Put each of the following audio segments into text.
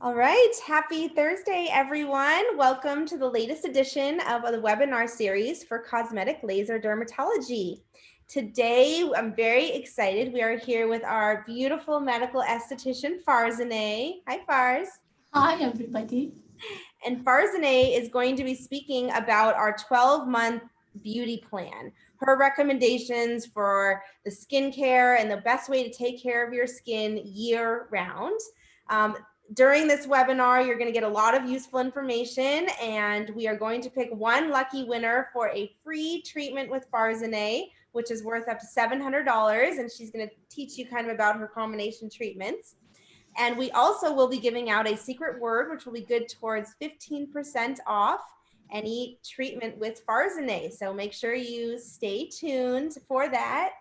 All right, happy Thursday, everyone. Welcome to the latest edition of the webinar series for Cosmetic Laser Dermatology. Today, I'm very excited. We are here with our beautiful medical esthetician, Farzaneh. Hi, Farz. Hi, everybody. And Farzaneh is going to be speaking about our 12-month beauty plan, her recommendations for the skincare and the best way to take care of your skin year-round. During this webinar, you're going to get a lot of useful information, and we are going to pick one lucky winner for a free treatment with Farzaneh, which is worth up to $700, and she's going to teach you kind of about her combination treatments. And we also will be giving out a secret word, which will be good towards 15% off any treatment with Farzaneh. So make sure you stay tuned for that.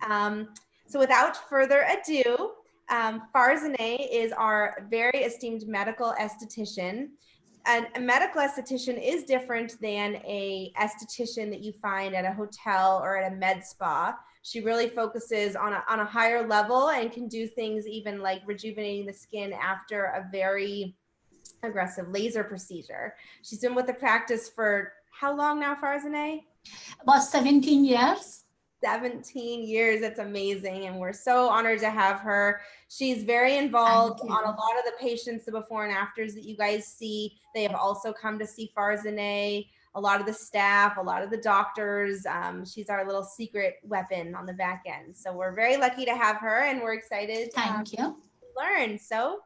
So without further ado, Farzaneh is our very esteemed medical esthetician. And a medical esthetician is different than a esthetician that you find at a hotel or at a med spa. She really focuses on a higher level and can do things even like rejuvenating the skin after a very aggressive laser procedure. She's been with the practice for how long now, Farzaneh? About 17 years. 17 years. That's amazing. And we're so honored to have her. She's very involved on a lot of the patients, the before and afters that you guys see. They have also come to see Farzaneh, a lot of the staff, a lot of the doctors. She's our little secret weapon on the back end. So we're very lucky to have her, and we're excited to learn. So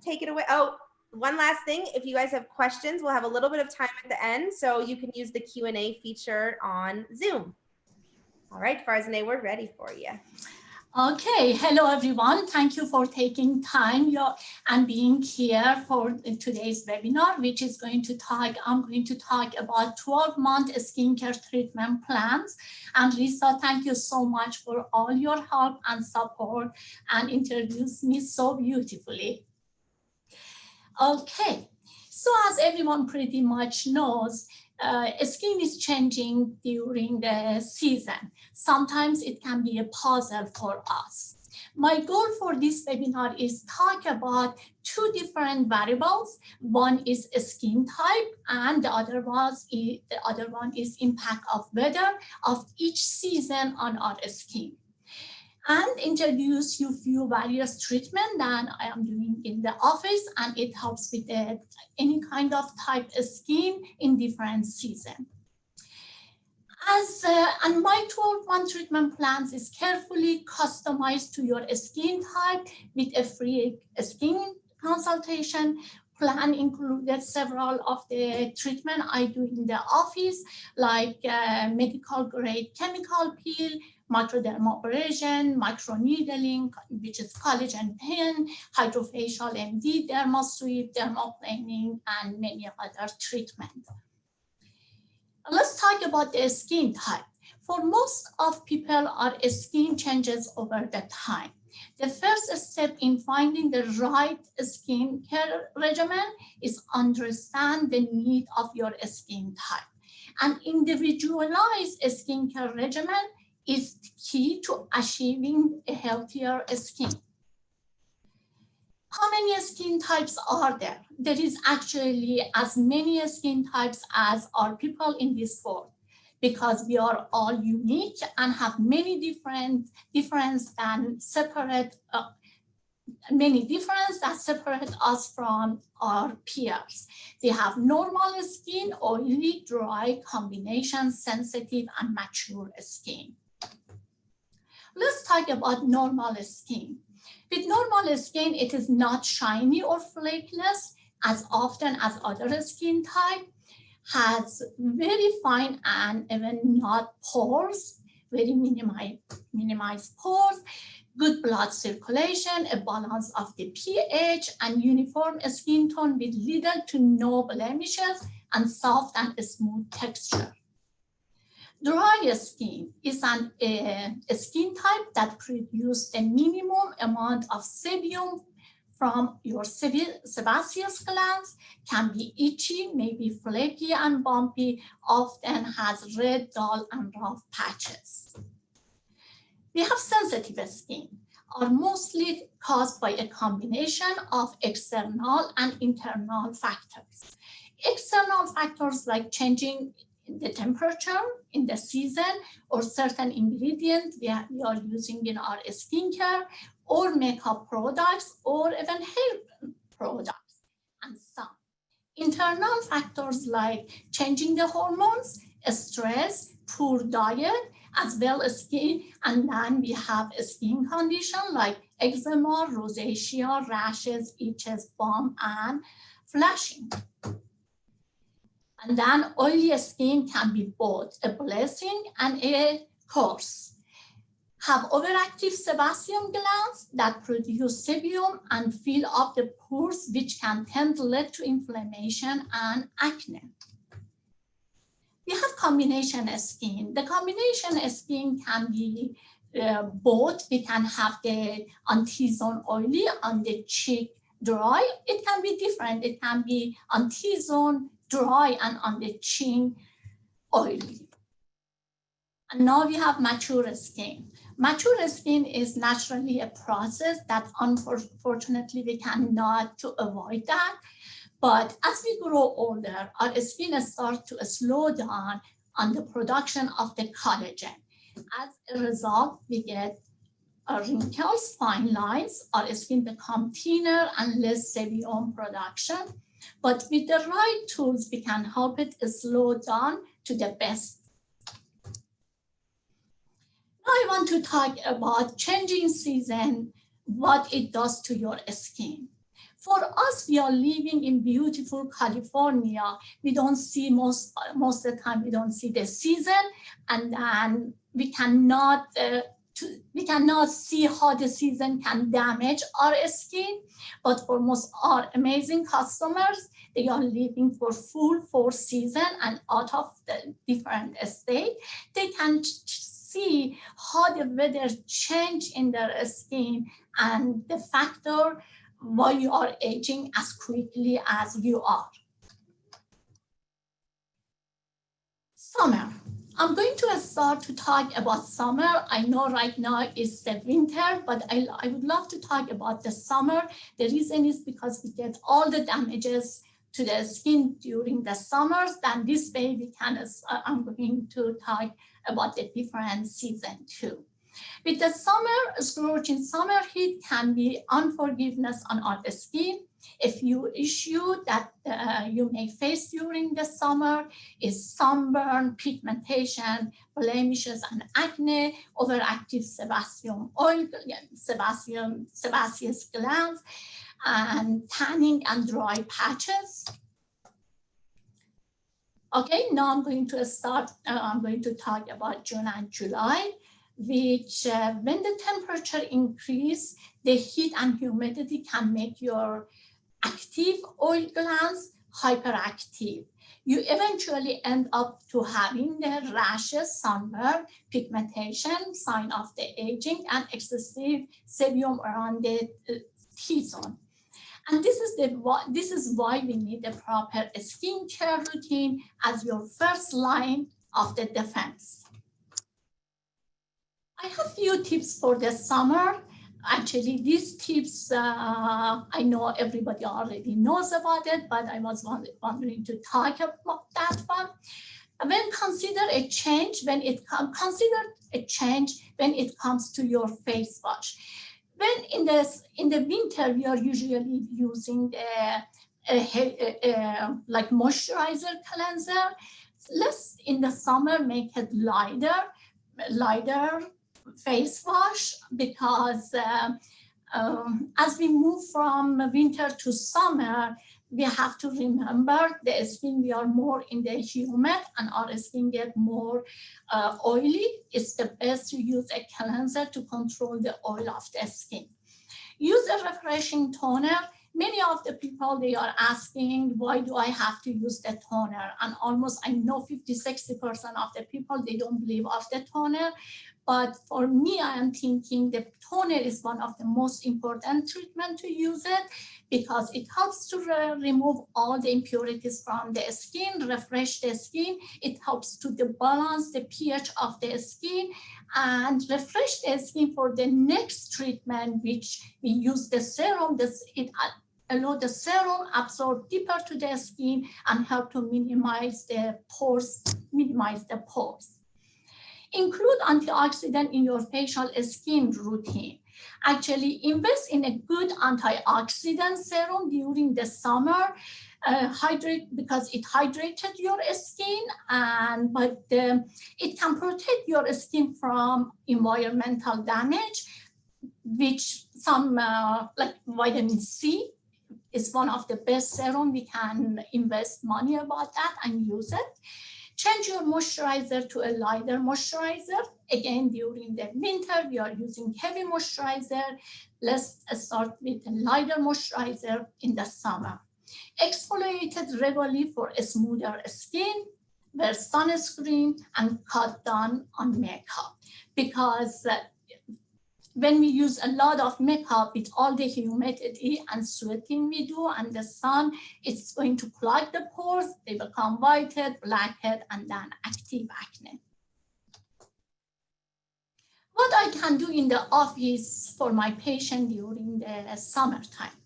take it away. Oh, one last thing. If you guys have questions, we'll have a little bit of time at the end, so you can use the Q&A feature on Zoom. All right, Farzaneh, we're ready for you. Okay, hello everyone. Thank you for taking time and being here for today's webinar, which is I'm going to talk about 12-month skincare treatment plans. And Lisa, thank you so much for all your help and support and introduced me so beautifully. Okay, so as everyone pretty much knows, skin is changing during the season. Sometimes it can be a puzzle for us. My goal for this webinar is talk about two different variables. One is skin type, and the other one is impact of weather of each season on our skin. And introduce you few various treatment that I am doing in the office, and it helps with any kind of type of skin in different season. And my 12-month treatment plans is carefully customized to your skin type with a free skin consultation. Plan included several of the treatment I do in the office, like medical grade chemical peel, Microdermabrasion, Microneedling, which is collagen pen, Hydrafacial MD, Thermosweep, Dermaplaning, and many other treatments. Let's talk about the skin type. For most of people, our skin changes over the time. The first step in finding the right skin care regimen is understand the need of your skin type. An individualized skincare regimen is key to achieving a healthier skin. How many skin types are there? There is actually as many skin types as are people in this world, because we are all unique and have many differences that separate us from our peers. They have normal skin, oily, dry, combination, sensitive, and mature skin. Let's talk about normal skin. With normal skin, it is not shiny or flakeless as often as other skin type, has very fine and even not pores, very minimized pores, good blood circulation, a balance of the pH, and uniform skin tone with little to no blemishes, and soft and smooth texture. Dry skin is a skin type that produces a minimum amount of sebum from your sebaceous glands, can be itchy, maybe flaky and bumpy, often has red, dull, and rough patches. We have sensitive skin. are mostly caused by a combination of external and internal factors. External factors like changing the temperature in the season or certain ingredients we are using in our skincare or makeup products or even hair products, and some. Internal factors like changing the hormones, stress, poor diet, as well as skin, and then we have a skin condition like eczema, rosacea, rashes, itches, bump, and flashing. And then oily skin can be both a blessing and a curse. Have overactive sebum glands that produce sebum and fill up the pores, which can tend to lead to inflammation and acne. We have combination skin. The combination skin can be both. We can have the on T-zone oily, on the cheek dry. It can be different. It can be on T-zone dry and on the chin oily. And now we have mature skin. Mature skin is naturally a process that unfortunately we cannot to avoid that. But as we grow older, our skin starts to slow down on the production of the collagen. As a result, we get wrinkles, fine lines, our skin becomes thinner and less sebum production. But with the right tools, we can help it slow down to the best. Now I want to talk about changing season, what it does to your skin. For us, we are living in beautiful California. We don't see most of the time, we don't see the season, and then we cannot see how the season can damage our skin. But for most our amazing customers, they are living for full 4 seasons and out of the different state, they can see how the weather change in their skin and the factor why you are aging as quickly as you are. Summer. I'm going to start to talk about summer. I know right now is the winter, but I would love to talk about the summer. The reason is because we get all the damages to the skin during the summers. Then this way we can, I'm going to talk about the different season too. With the summer, scorching summer heat can be unforgiveness on our skin. A few issues that you may face during the summer is sunburn, pigmentation, blemishes and acne, overactive sebum oil, sebaceous glands, and tanning and dry patches. Okay, now I'm going to start, I'm going to talk about June and July, which when the temperature increase, the heat and humidity can make your active oil glands hyperactive. You eventually end up to having the rashes, sunburn, pigmentation, sign of the aging, and excessive sebum around the T-zone. And this is why we need a proper skincare routine as your first line of the defense. I have few tips for the summer. Actually, these tips, I know everybody already knows about it, but I was wondering to talk about that one. When consider a change when it comes to your face wash. When in the winter, we are usually using like moisturizer cleanser. Let's in the summer make it lighter face wash, because as we move from winter to summer, we have to remember the skin, we are more in the humid and our skin get more oily. It's the best to use a cleanser to control the oil of the skin. Use a refreshing toner. Many of the people, they are asking, why do I have to use the toner? And almost, I know 50-60% of the people, they don't believe of the toner. But for me, I am thinking the toner is one of the most important treatment to use it because it helps to remove all the impurities from the skin, refresh the skin. It helps to balance the pH of the skin and refresh the skin for the next treatment, which we use the serum. It allow the serum absorb deeper to the skin and help to minimize the pores. Include antioxidant in your facial skin routine. Actually, invest in a good antioxidant serum during the summer. Hydrate because it hydrated your skin, but it can protect your skin from environmental damage, which some like vitamin C is one of the best serum. We can invest money about that and use it. Change your moisturizer to a lighter moisturizer. Again, during the winter, we are using heavy moisturizer. Let's start with a lighter moisturizer in the summer. Exfoliated regularly for a smoother skin. Wear sunscreen and cut down on makeup because when we use a lot of makeup with all the humidity and sweating we do and the sun, it's going to clog the pores. They become whitehead, blackhead, and then active acne. What I can do in the office for my patient during the summertime.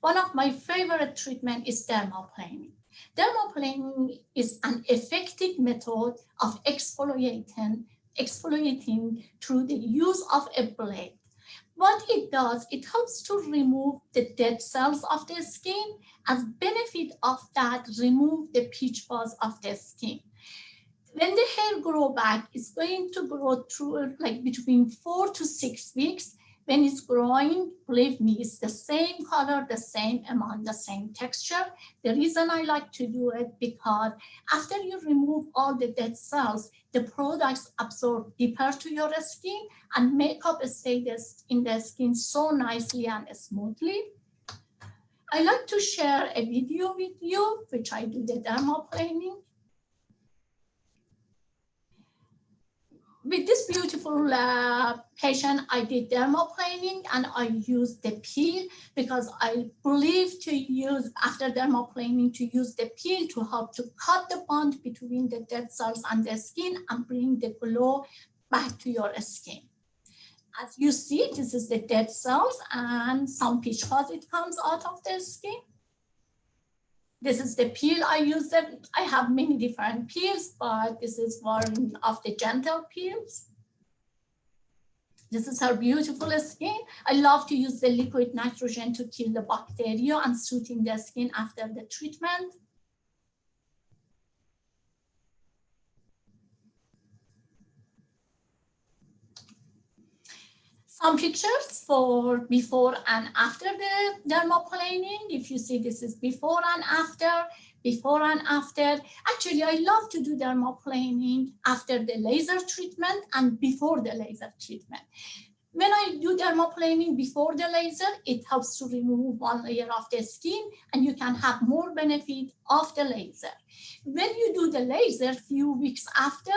One of my favorite treatment is dermaplaning. Dermaplaning is an effective method of exfoliating through the use of a blade. What it does, it helps to remove the dead cells of the skin. As benefit of that, remove the peach fuzz of the skin. When the hair grow back, it's going to grow through like between 4 to 6 weeks. When it's growing, believe me, it's the same color, the same amount, the same texture. The reason I like to do it because after you remove all the dead cells, the products absorb deeper to your skin and makeup stays in the skin so nicely and smoothly. I like to share a video with you, which I do the dermaplaning. With this beautiful patient, I did dermaplaning and I used the peel because I believe to use, after dermaplaning, to use the peel to help to cut the bond between the dead cells and the skin and bring the glow back to your skin. As you see, this is the dead cells and some peach fuzz it comes out of the skin. This is the peel I use. I have many different peels, but this is one of the gentle peels. This is her beautiful skin. I love to use the liquid nitrogen to kill the bacteria and soothing the skin after the treatment. Some pictures for before and after the dermaplaning. If you see, this is before and after, before and after. Actually, I love to do dermaplaning after the laser treatment and before the laser treatment. When I do dermaplaning before the laser, it helps to remove one layer of the skin and you can have more benefit of the laser. When you do the laser few weeks after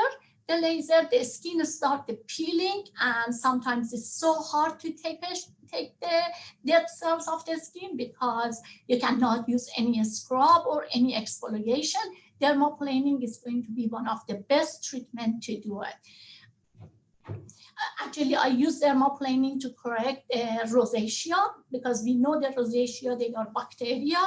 the laser, the skin starts peeling and sometimes it's so hard to take the dead cells of the skin because you cannot use any scrub or any exfoliation. Dermaplaning is going to be one of the best treatment to do it. Actually, I use dermaplaning to correct rosacea because we know that rosacea, they are bacteria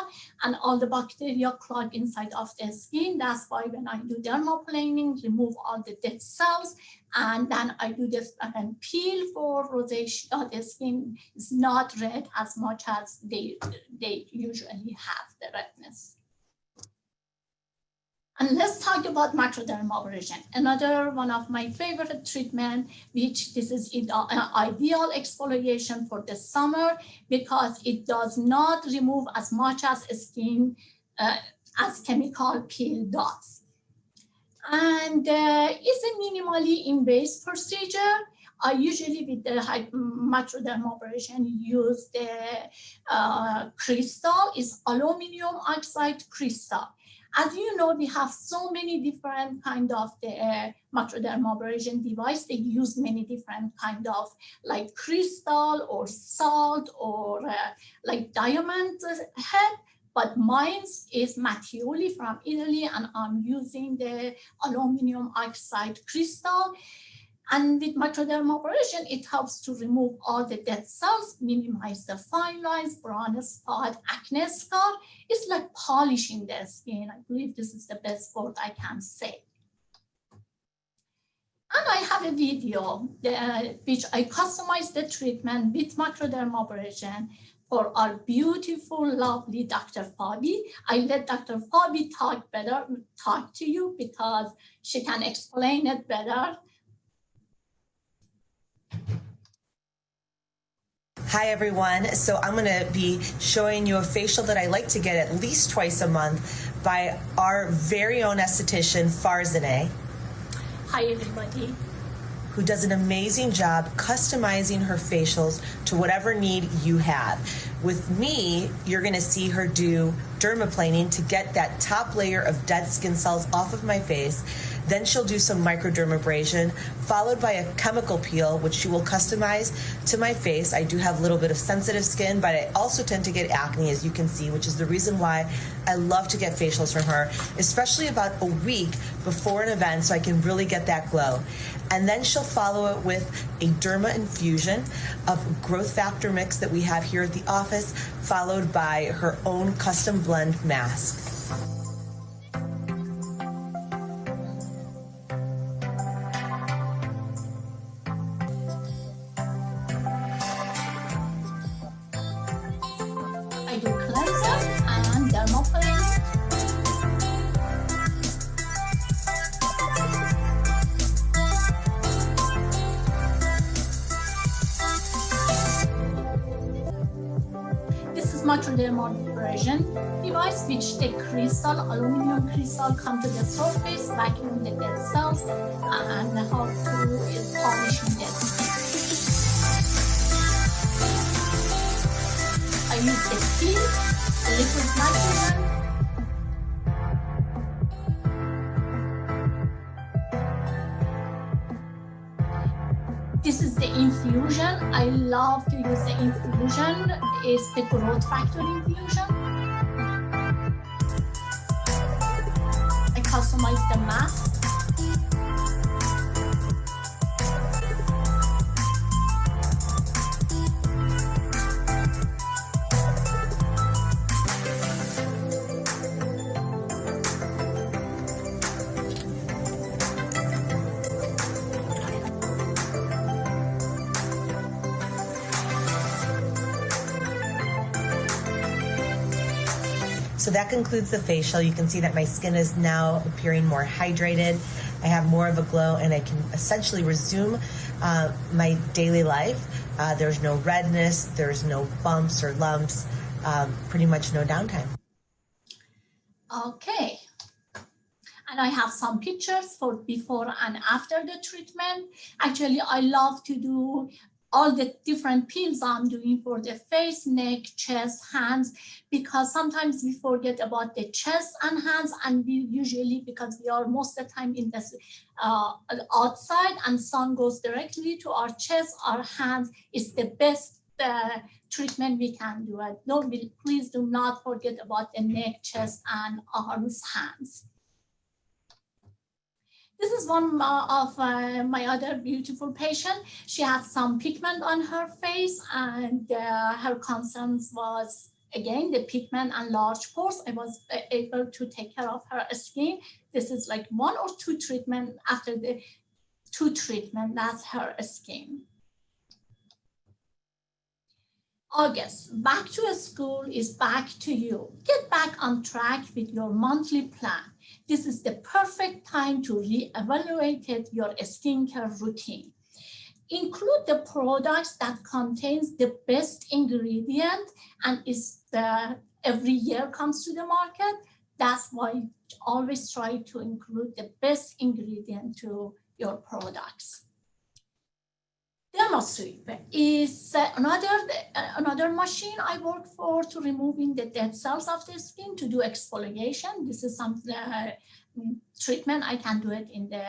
and all the bacteria clog inside of the skin. That's why when I do dermaplaning, remove all the dead cells and then I do this peel for rosacea. The skin is not red as much as they usually have the redness. And let's talk about microdermabrasion, another one of my favorite treatment, which this is an ideal exfoliation for the summer because it does not remove as much as skin as chemical peel does. And it's a minimally invasive procedure. I usually with the microdermabrasion use the crystal, is aluminum oxide crystal. As you know, we have so many different kind of the microdermabrasion device. They use many different kind of like crystal or salt or like diamond head. But mine is Mattioli from Italy, and I'm using the aluminum oxide crystal. And with microdermabrasion, it helps to remove all the dead cells, minimize the fine lines, brown spot, acne scar. It's like polishing the skin. I believe this is the best word I can say. And I have a video which I customized the treatment with microdermabrasion for our beautiful, lovely Dr. Fabi. I let Dr. Fabi talk to you because she can explain it better. Hi everyone, so I'm going to be showing you a facial that I like to get at least twice a month by our very own esthetician, Farzaneh. Hi everybody. Who does an amazing job customizing her facials to whatever need you have. With me, you're going to see her do dermaplaning to get that top layer of dead skin cells off of my face. Then she'll do some microdermabrasion, followed by a chemical peel, which she will customize to my face. I do have a little bit of sensitive skin, but I also tend to get acne, as you can see, which is the reason why I love to get facials from her, especially about a week before an event so I can really get that glow. And then she'll follow it with a derma infusion of growth factor mix that we have here at the office, followed by her own custom blend mask. I do cleanser and dermaplaning. This is microdermabrasion device, which the crystal, aluminum crystal, come to the surface, vacuum the dead cells, and help to polishing the skin. I use the peel, liquid nitrogen. This is the infusion. I love to use the infusion. It's the growth factor infusion. I customize the mask. So that concludes the facial. You can see that my skin is now appearing more hydrated. I have more of a glow, and I can essentially resume my daily life. There's no redness, there's no bumps or lumps, pretty much no downtime. Okay. And I have some pictures for before and after the treatment. Actually, I love to do all the different peels I'm doing for the face, neck, chest, hands, because sometimes we forget about the chest and hands, and we usually, because we are most of the time in this outside and sun goes directly to our chest, our hands, is the best treatment we can do. No, please do not forget about the neck, chest, and arms, hands. This is one of my other beautiful patient. She had some pigment on her face, and her concerns was, again, the pigment and large pores. I was able to take care of her skin. This is like 1 or 2 treatments. After the 2 treatments, that's her skin. August, back to school is back to you. Get back on track with your monthly plan. This is the perfect time to reevaluate your skincare routine. Include the products that contains the best ingredient and is every year comes to the market. That's why always try to include the best ingredient to your products. Thermosweep is another another machine I work for to removing the dead cells of the skin to do exfoliation. This is some treatment. I can do it in the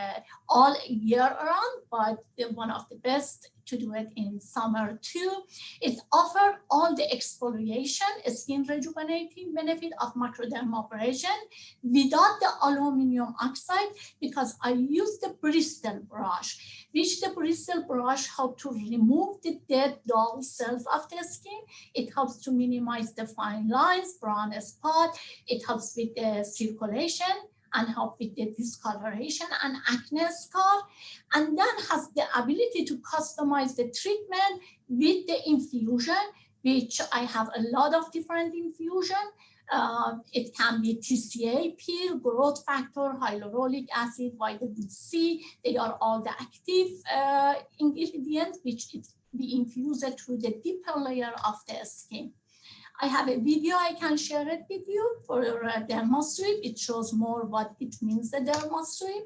all year round, but one of the best to do it in summer too. It offers all the exfoliation, skin rejuvenating benefit of microdermabrasion without the aluminum oxide, because I use the bristle brush, which the bristle brush helps to remove the dead dull cells of the skin. It helps to minimize the fine lines, brown spot. It helps with the circulation and help with the discoloration and acne scar, and then has the ability to customize the treatment with the infusion, which I have a lot of different infusion. It can be TCA peel, growth factor, hyaluronic acid, vitamin C. They are all the active ingredients which be infused through the deeper layer of the skin. I have a video I can share it with you for Thermosweep. It shows more what it means, the Thermosweep.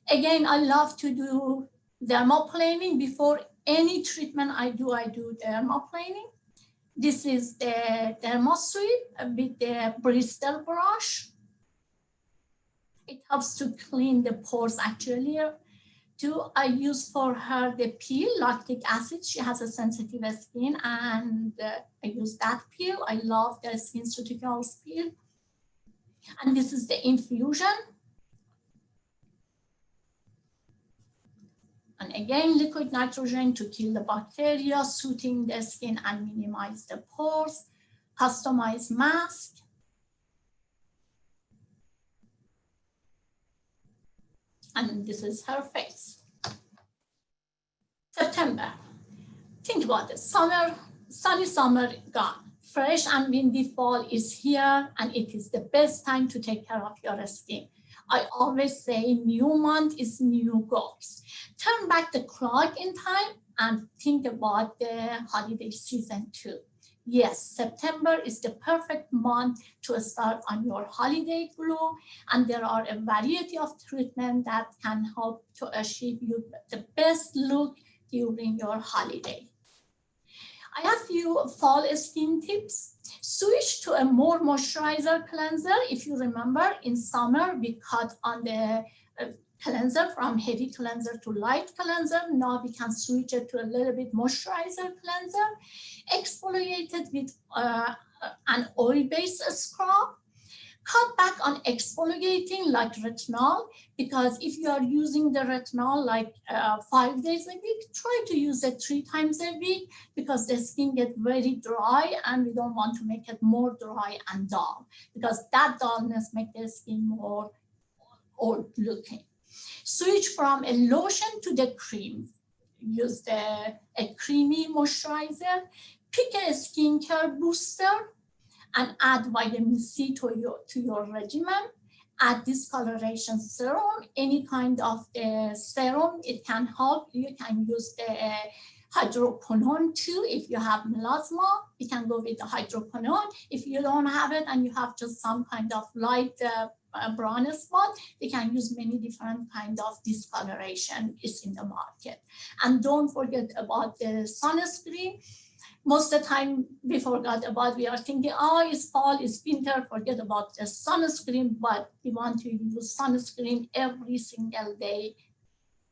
Again, I love to do dermaplaning. Before any treatment I do dermaplaning. This is the Thermosweep with the bristle brush. It helps to clean the pores actually. I use for her the peel, lactic acid. She has a sensitive skin, and I use that peel. I love the SkinCeuticals peel. And this is the infusion. And again, liquid nitrogen to kill the bacteria, soothing the skin and minimize the pores. Customized mask. And this is her face. September. Think about it. Summer, sunny summer gone. Fresh and windy fall is here, and it is the best time to take care of your skin. I always say new month is new goals. Turn back the clock in time and think about the holiday season too. Yes, September is the perfect month to start on your holiday glow, and there are a variety of treatments that can help to achieve you the best look during your holiday. I have few fall skin tips. Switch to a more moisturizer cleanser. If you remember, in summer, we cut on the cleanser from heavy cleanser to light cleanser. Now we can switch it to a little bit moisturizer cleanser. Exfoliate it with an oil-based scrub. Cut back on exfoliating like retinol, because if you are using the retinol like 5 days a week, try to use it 3 times a week, because the skin gets very dry and we don't want to make it more dry and dull, because that dullness makes the skin more old looking. Switch from a lotion to the cream. Use a creamy moisturizer. Pick a skincare booster and add vitamin C to your regimen. Add discoloration serum, any kind of serum, it can help. You can use the hydroquinone too. If you have melasma, you can go with the hydroquinone. If you don't have it and you have just some kind of light brown spot, you can use many different kind of discoloration is in the market. And don't forget about the sunscreen. Most of the time we forgot about, we are thinking, oh, it's fall, it's winter, forget about the sunscreen, but we want to use sunscreen every single day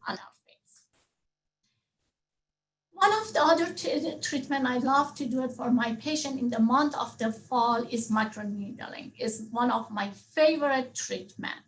on our face. One of the other treatment I love to do it for my patient in the month of the fall is microneedling. It's one of my favorite treatment.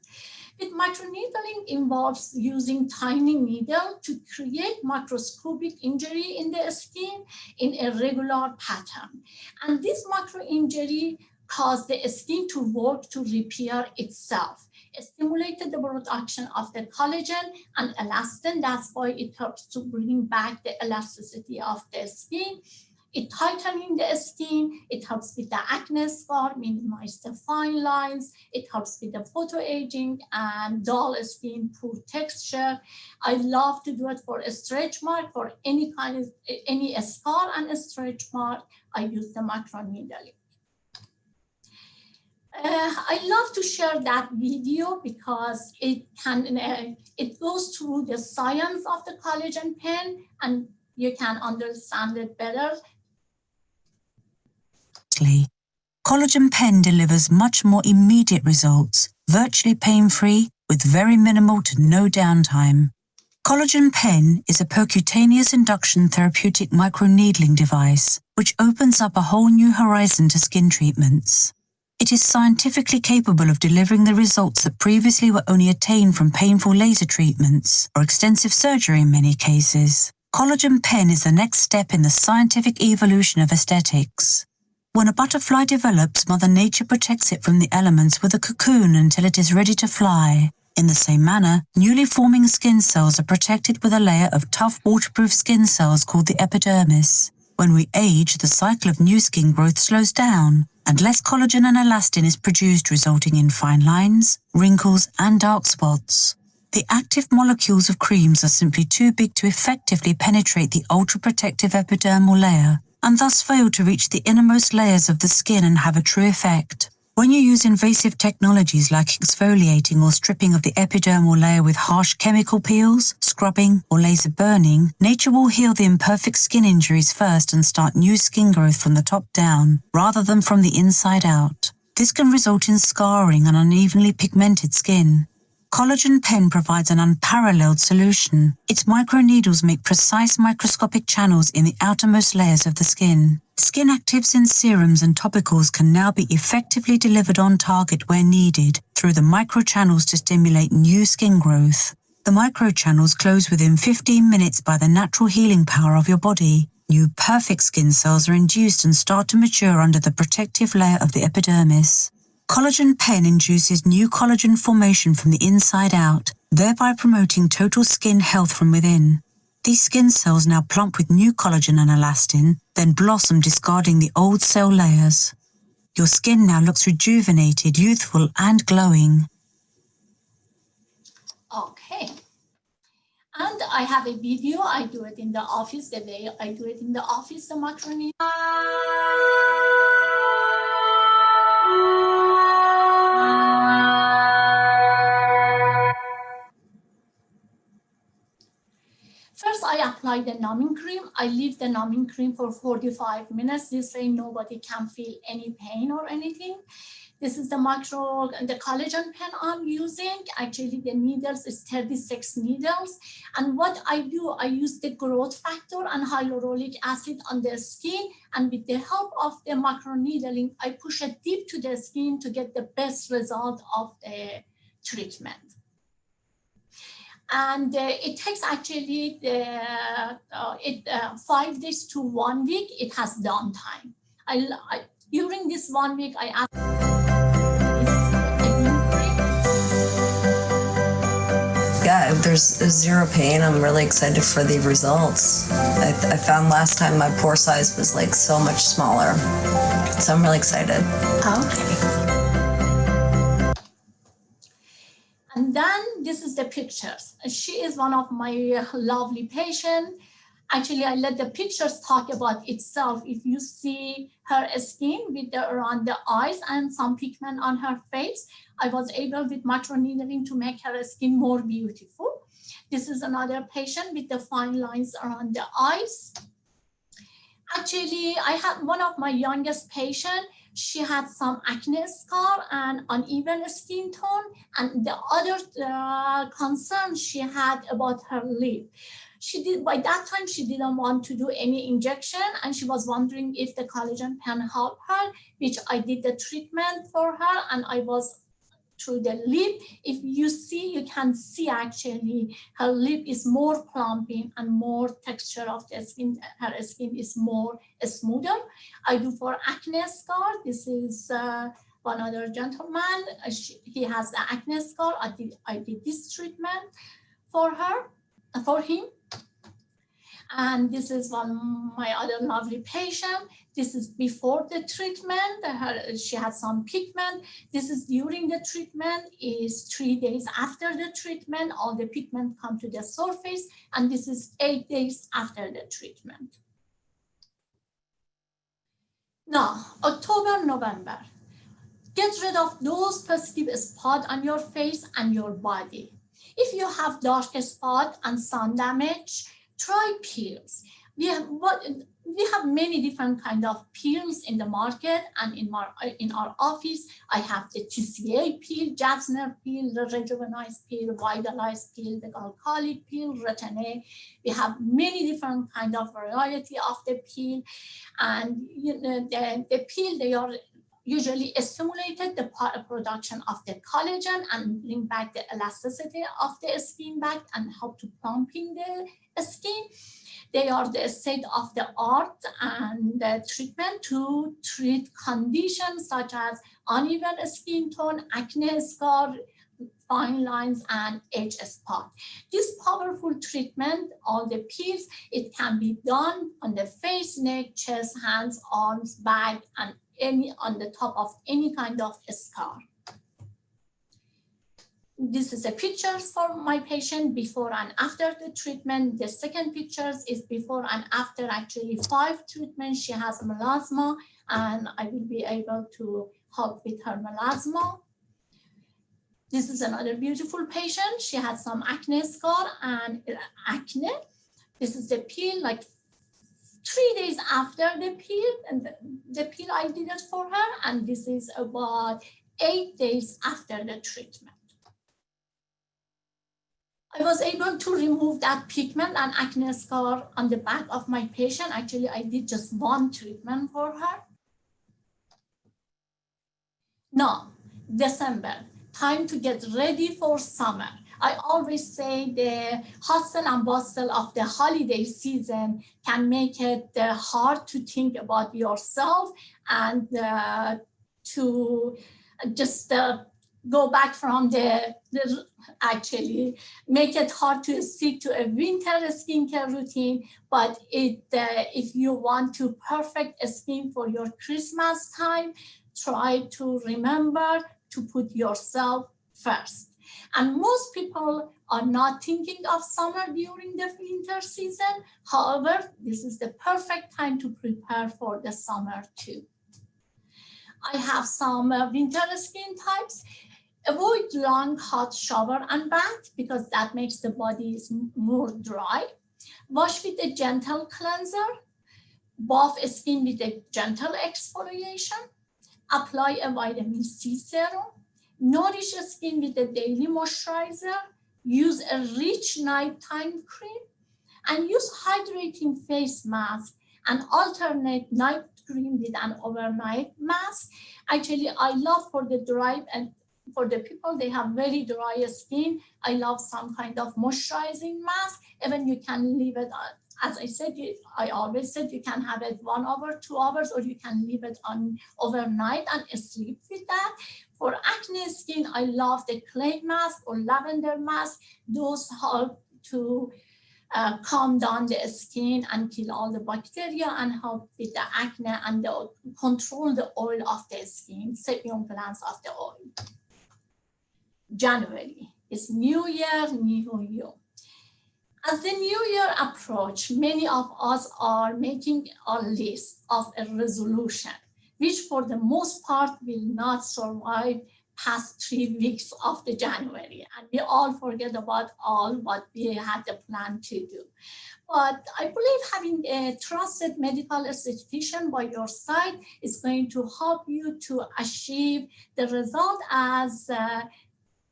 With microneedling involves using tiny needle to create microscopic injury in the skin in a regular pattern. And this micro injury causes the skin to work to repair itself. It stimulated the production of the collagen and elastin. That's why it helps to bring back the elasticity of the skin. It tightening the skin, it helps with the acne scar, minimize the fine lines, it helps with the photoaging and dull skin, poor texture. I love to do it for a stretch mark, for any kind of, any scar and a stretch mark, I use the microneedling. I love to share that video because it goes through the science of the collagen pen and you can understand it better. costly. Collagen Pen delivers much more immediate results, virtually pain-free, with very minimal to no downtime. Collagen Pen is a percutaneous induction therapeutic microneedling device, which opens up a whole new horizon to skin treatments. It is scientifically capable of delivering the results that previously were only attained from painful laser treatments or extensive surgery in many cases. Collagen Pen is the next step in the scientific evolution of aesthetics. When a butterfly develops, Mother Nature protects it from the elements with a cocoon until it is ready to fly. In the same manner, newly forming skin cells are protected with a layer of tough waterproof skin cells called the epidermis. When we age, the cycle of new skin growth slows down, and less collagen and elastin is produced, resulting in fine lines, wrinkles, and dark spots. The active molecules of creams are simply too big to effectively penetrate the ultra-protective epidermal layer, and thus fail to reach the innermost layers of the skin and have a true effect. When you use invasive technologies like exfoliating or stripping of the epidermal layer with harsh chemical peels, scrubbing, or laser burning, nature will heal the imperfect skin injuries first and start new skin growth from the top down, rather than from the inside out. This can result in scarring and unevenly pigmented skin. Collagen Pen provides an unparalleled solution. Its microneedles make precise microscopic channels in the outermost layers of the skin. Skin actives in serums and topicals can now be effectively delivered on target where needed through the microchannels to stimulate new skin growth. The microchannels close within 15 minutes by the natural healing power of your body. New perfect skin cells are induced and start to mature under the protective layer of the epidermis. Collagen Pen induces new collagen formation from the inside out, thereby promoting total skin health from within. These skin cells now plump with new collagen and elastin, then blossom discarding the old cell layers. Your skin now looks rejuvenated, youthful, and glowing. Okay. And I have a video. I do it in the office, the way I do it in the office, the microneedling. First, I apply the numbing cream. I leave the numbing cream for 45 minutes. This way, nobody can feel any pain or anything. This is the collagen pen I'm using. Actually, the needles is 36 needles. And what I do, I use the growth factor and hyaluronic acid on the skin. And with the help of the microneedling, I push it deep to the skin to get the best result of the treatment. And it takes actually 5 days to 1 week. It has downtime. During this 1 week, I ask Yeah, there's zero pain. I'm really excited for the results. I found last time my pore size was like so much smaller. So I'm really excited. Okay. And then this is the pictures. She is one of my lovely patients. Actually, I let the pictures talk about itself. If you see her skin with around the eyes and some pigment on her face, I was able with microneedling to make her skin more beautiful. This is another patient with the fine lines around the eyes. Actually, I had one of my youngest patients. She had some acne scar and uneven skin tone. And the other concern she had about her lip. By that time, she didn't want to do any injection, and she was wondering if the collagen pen help her, which I did the treatment for her, and I was through the lip. If you see, you can see actually her lip is more plumping and more texture of the skin. Her skin is more smoother. I do for acne scar. This is one other gentleman. He has the acne scar. I did this treatment for him. And this is my other lovely patient. This is before the treatment. She had some pigment. This is during the treatment, is 3 days after the treatment. All the pigment come to the surface. And this is 8 days after the treatment. Now, October, November. Get rid of those positive spots on your face and your body. If you have dark spot and sun damage, try peels. We have many different kind of peels in the market, and in our office, I have the TCA peel, Jasner peel, the Rejuvenize peel, Vitalize peel, the Alkali peel, Retin-A. We have many different kind of variety of the peel, and the peel, they are usually stimulated the production of the collagen and bring back the elasticity of the skin back and help to plumping the skin. They are the state of the art and the treatment to treat conditions such as uneven skin tone, acne scar, fine lines, and age spot. This powerful treatment, all the peels, it can be done on the face, neck, chest, hands, arms, back, and on the top of any kind of scar. This is a pictures for my patient before and after the treatment. The second pictures is before and after actually 5 treatments. She has melasma, and I will be able to help with her melasma. This is another beautiful patient. She had some acne scar and acne. This is the peel, like 3 days after the peel, and the peel I did it for her, and this is about 8 days after the treatment. I was able to remove that pigment and acne scar on the back of my patient. Actually, I did just 1 treatment for her. Now, December, time to get ready for summer. I always say the hustle and bustle of the holiday season can make it hard to think about yourself and to just go back from actually make it hard to stick to a winter skincare routine. But if you want to perfect a skin for your Christmas time, try to remember to put yourself first. And most people are not thinking of summer during the winter season. However, this is the perfect time to prepare for the summer too. I have some winter skin types. Avoid long hot shower and bath because that makes the body more dry. Wash with a gentle cleanser. Bath skin with a gentle exfoliation. Apply a vitamin C serum. Nourish skin with a daily moisturizer. Use a rich nighttime cream. And use hydrating face mask and alternate night cream with an overnight mask. Actually, I love for the dry and for the people, they have very dry skin. I love some kind of moisturizing mask. Even you can leave it, as I said, I always said you can have it 1 hour, 2 hours, or you can leave it on overnight and sleep with that. For acne skin, I love the clay mask or lavender mask. Those help to calm down the skin and kill all the bacteria and help with the acne and control the oil of the skin, sebum glands of the oil. January is New Year, New You. As the New Year approach, many of us are making a list of a resolution, which for the most part will not survive past 3 weeks of the January. And we all forget about all what we had the plan to do. But I believe having a trusted medical esthetician by your side is going to help you to achieve the result as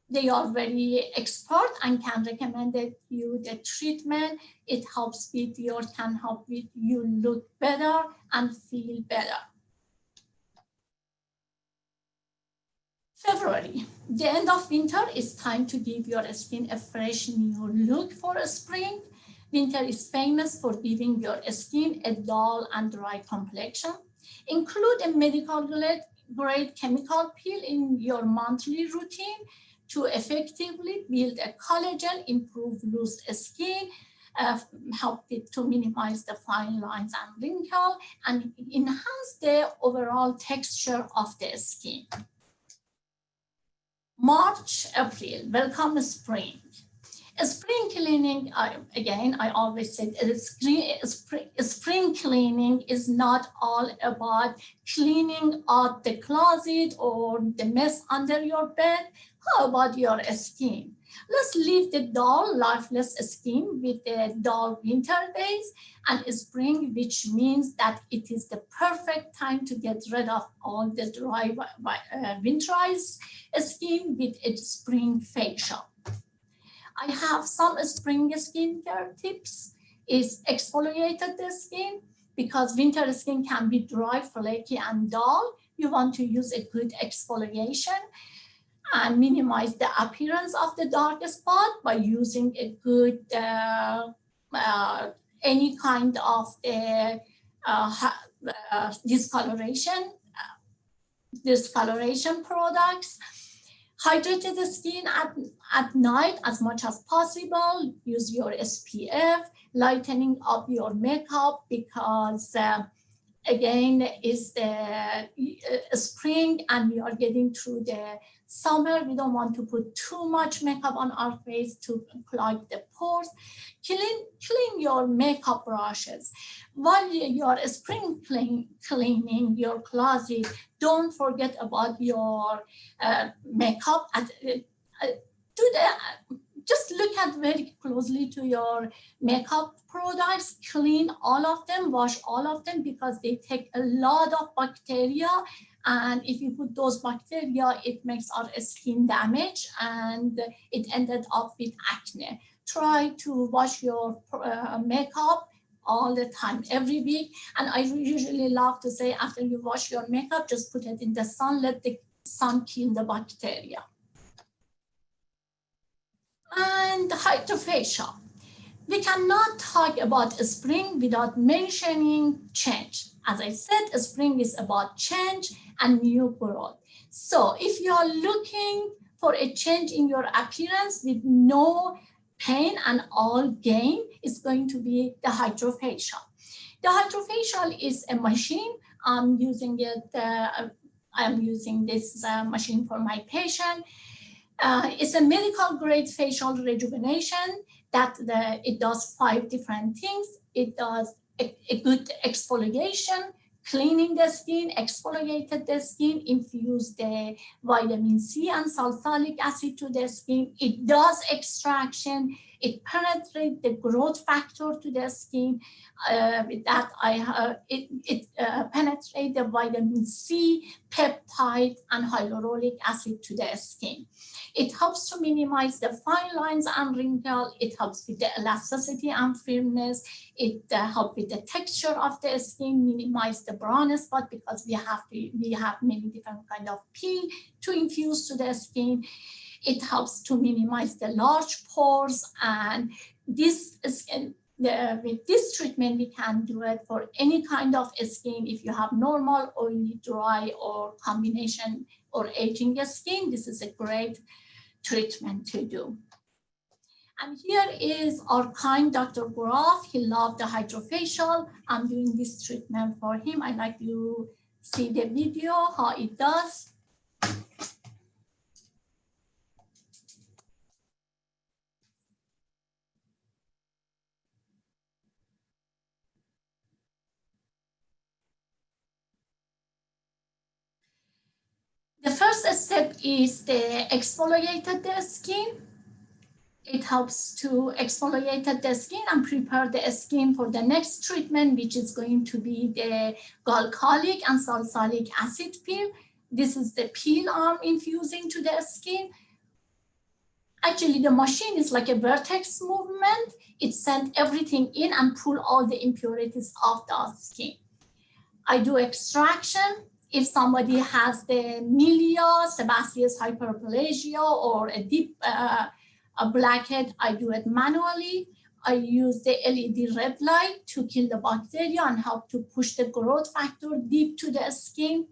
they are very expert and can recommend you the treatment. It helps with can help with you look better and feel better. February, the end of winter, is time to give your skin a fresh new look for spring. Winter is famous for giving your skin a dull and dry complexion. Include a medical grade chemical peel in your monthly routine to effectively build a collagen, improve loose skin, help it to minimize the fine lines and wrinkles, and enhance the overall texture of the skin. March, April, welcome spring. Spring cleaning, again, I always say spring cleaning is not all about cleaning out the closet or the mess under your bed. How about your skin? Let's leave the dull, lifeless skin with the dull winter days and spring, which means that it is the perfect time to get rid of all the dry, winterized skin with its spring facial. I have some spring skincare tips. Is exfoliated the skin, because winter skin can be dry, flaky, and dull. You want to use a good exfoliation and minimize the appearance of the dark spot by using a good any kind of discoloration products. Hydrated the skin at night as much as possible. Use your SPF, lightening up your makeup, because again, is the spring and we are getting through the summer. We don't want to put too much makeup on our face to clog the pores. Clean your makeup brushes. While you're spring cleaning your closet, don't forget about your makeup. Just look at very closely to your makeup products, clean all of them, wash all of them, because they take a lot of bacteria. And if you put those bacteria, it makes our skin damage and it ended up with acne. Try to wash your makeup all the time, every week. And I usually love to say, after you wash your makeup, just put it in the sun, let the sun kill the bacteria. And Hydrafacial. We cannot talk about spring without mentioning change. As I said, spring is about change and new growth. So if you are looking for a change in your appearance with no pain and all gain, it's going to be the Hydrafacial. The Hydrafacial is a machine. I'm using this machine for my patient. It's a medical grade facial rejuvenation that it does 5 different things. It does a good exfoliation, cleaning the skin, exfoliated the skin, infuse the vitamin C and salicylic acid to the skin. It does extraction. It penetrates the growth factor to the skin. With that, it penetrates the vitamin C, peptide, and hyaluronic acid to the skin. It helps to minimize the fine lines and wrinkles. It helps with the elasticity and firmness. It helps with the texture of the skin, minimize the brown spot, because we have many different kind of peel to infuse to the skin. It helps to minimize the large pores, and this skin. With this treatment, we can do it for any kind of skin. If you have normal, oily, dry, or combination or aging skin, this is a great treatment to do. And here is our kind Dr. Graf. He loved the Hydrafacial. I'm doing this treatment for him. I'd like you to see the video, how it does. The first step is the exfoliated the skin. It helps to exfoliate the skin and prepare the skin for the next treatment, which is going to be the glycolic and salicylic acid peel. This is the peel I'm infusing to the skin. Actually, the machine is like a vertex movement. It sends everything in and pull all the impurities off the skin. I do extraction. If somebody has the milia, sebaceous hyperplasia, or a deep blackhead, I do it manually. I use the LED red light to kill the bacteria and help to push the growth factor deep to the skin.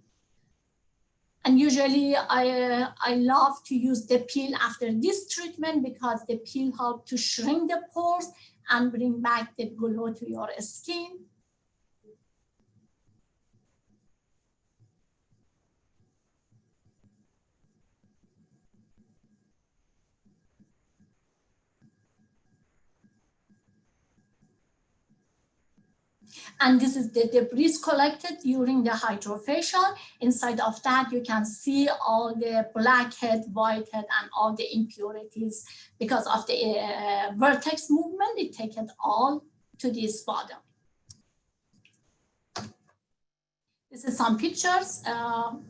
And usually I love to use the peel after this treatment, because the peel helps to shrink the pores and bring back the glow to your skin. And this is the debris collected during the hydrofacial. Inside of that, you can see all the blackhead, whitehead, and all the impurities because of the vertex movement. It taken all to this bottom. This is some pictures